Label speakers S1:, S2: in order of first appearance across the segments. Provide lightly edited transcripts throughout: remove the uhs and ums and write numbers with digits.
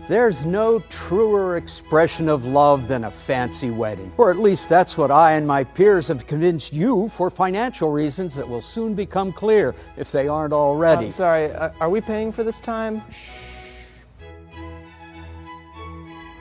S1: There's no truer expression of love than a fancy wedding. Or at least that's what I and my peers have convinced you for financial reasons that will soon become clear if they aren't already.
S2: Sorry, are we paying for this time?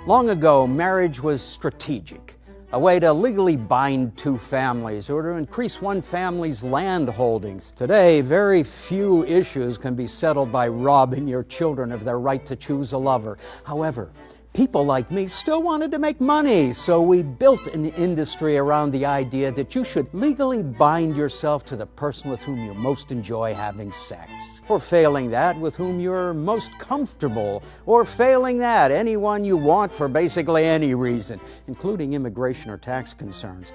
S1: Long ago, marriage was strategic, a way to legally bind two families or to increase one family's land holdings. Today, very few issues can be settled by robbing your children of their right to choose a lover. However, people like me still wanted to make money, so we built an industry around the idea that you should legally bind yourself to the person with whom you most enjoy having sex. Or failing that, with whom you're most comfortable. Or failing that, anyone you want for basically any reason, including immigration or tax concerns,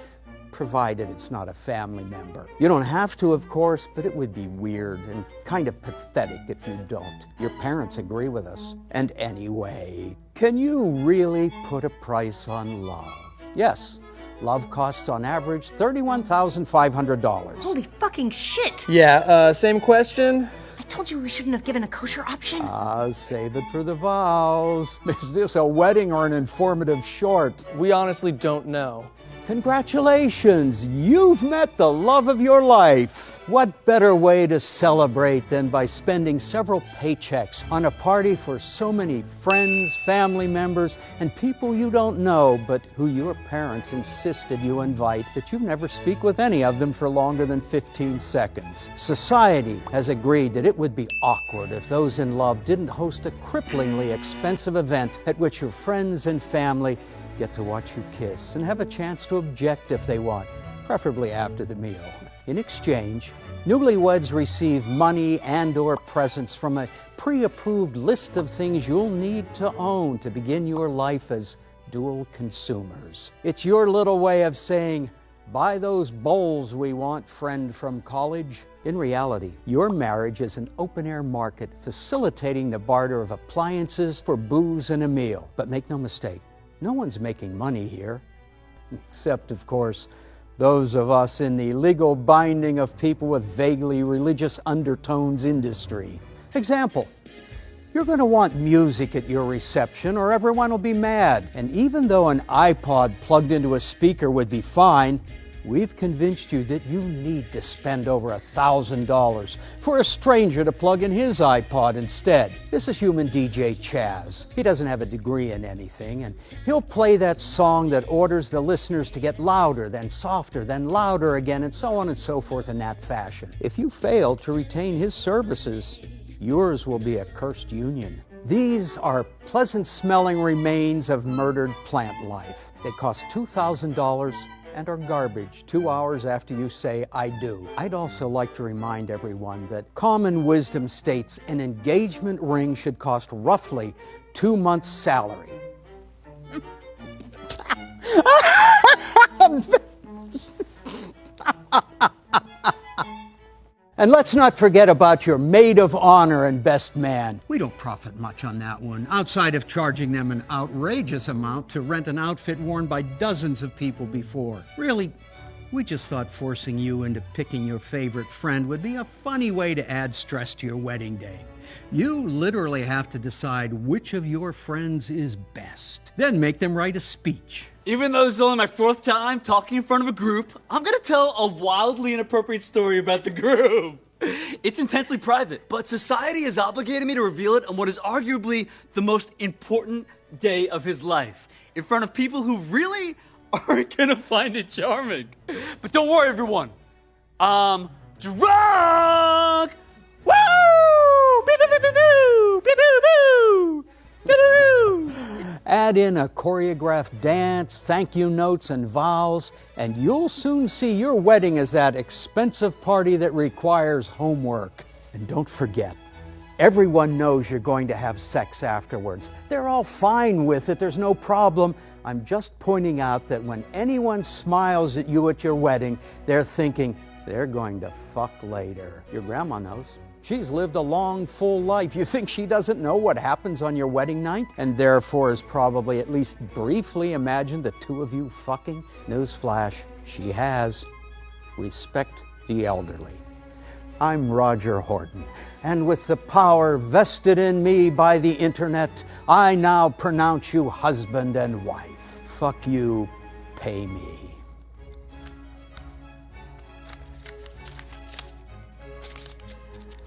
S1: provided it's not a family member. You don't have to, of course, but it would be weird and kind of pathetic if you don't. Your parents agree with us. And anyway, can you really put a price on love? Yes, love costs on average $31,500.
S3: Holy fucking shit!
S2: Yeah, same question?
S3: I told you we shouldn't have given a kosher option.
S1: Save it for the vows. Is this a wedding or an informative short?
S2: We honestly don't know.
S1: Congratulations, you've met the love of your life. What better way to celebrate than by spending several paychecks on a party for so many friends, family members, and people you don't know, but who your parents insisted you invite, that you never speak with any of them for longer than 15 seconds. Society has agreed that it would be awkward if those in love didn't host a cripplingly expensive event at which your friends and family get to watch you kiss and have a chance to object if they want, preferably after the meal. In exchange, newlyweds receive money and/or presents from a pre-approved list of things you'll need to own to begin your life as dual consumers. It's your little way of saying, buy those bowls we want, friend from college. In reality, your marriage is an open-air market facilitating the barter of appliances for booze and a meal. But make no mistake, no one's making money here, except, of course, those of us in the legal binding of people with vaguely religious undertones industry. Example, you're going to want music at your reception or everyone will be mad. And even though an iPod plugged into a speaker would be fine, we've convinced you that you need to spend over $1,000 for a stranger to plug in his iPod instead. This is human DJ Chaz. He doesn't have a degree in anything, and he'll play that song that orders the listeners to get louder, then softer, then louder again, and so on and so forth in that fashion. If you fail to retain his services, yours will be a cursed union. These are pleasant-smelling remains of murdered plant life. They cost $2,000 and are garbage 2 hours after you say, I do. I'd also like to remind everyone that common wisdom states an engagement ring should cost roughly 2 months' salary. And let's not forget about your maid of honor and best man. We don't profit much on that one, outside of charging them an outrageous amount to rent an outfit worn by dozens of people before. Really, we just thought forcing you into picking your favorite friend would be a funny way to add stress to your wedding day. You literally have to decide which of your friends is best, then make them write a speech.
S4: Even though this is only my 4th time talking in front of a group, I'm gonna tell a wildly inappropriate story about the group. It's intensely private, but society has obligated me to reveal it on what is arguably the most important day of his life, in front of people who really aren't gonna find it charming. But don't worry, everyone. I'm drunk! Woo! Boo-boo-boo-boo! Boo-boo-boo! Boo-boo-boo!
S1: Add in a choreographed dance, thank you notes, and vows, and you'll soon see your wedding as that expensive party that requires homework. And don't forget, everyone knows you're going to have sex afterwards. They're all fine with it, there's no problem. I'm just pointing out that when anyone smiles at you at your wedding, they're thinking they're going to fuck later. Your grandma knows. She's lived a long, full life. You think she doesn't know what happens on your wedding night? And therefore has probably at least briefly imagined the two of you fucking? Newsflash, she has. Respect the elderly. I'm Roger Horton, and with the power vested in me by the internet, I now pronounce you husband and wife. Fuck you, pay me.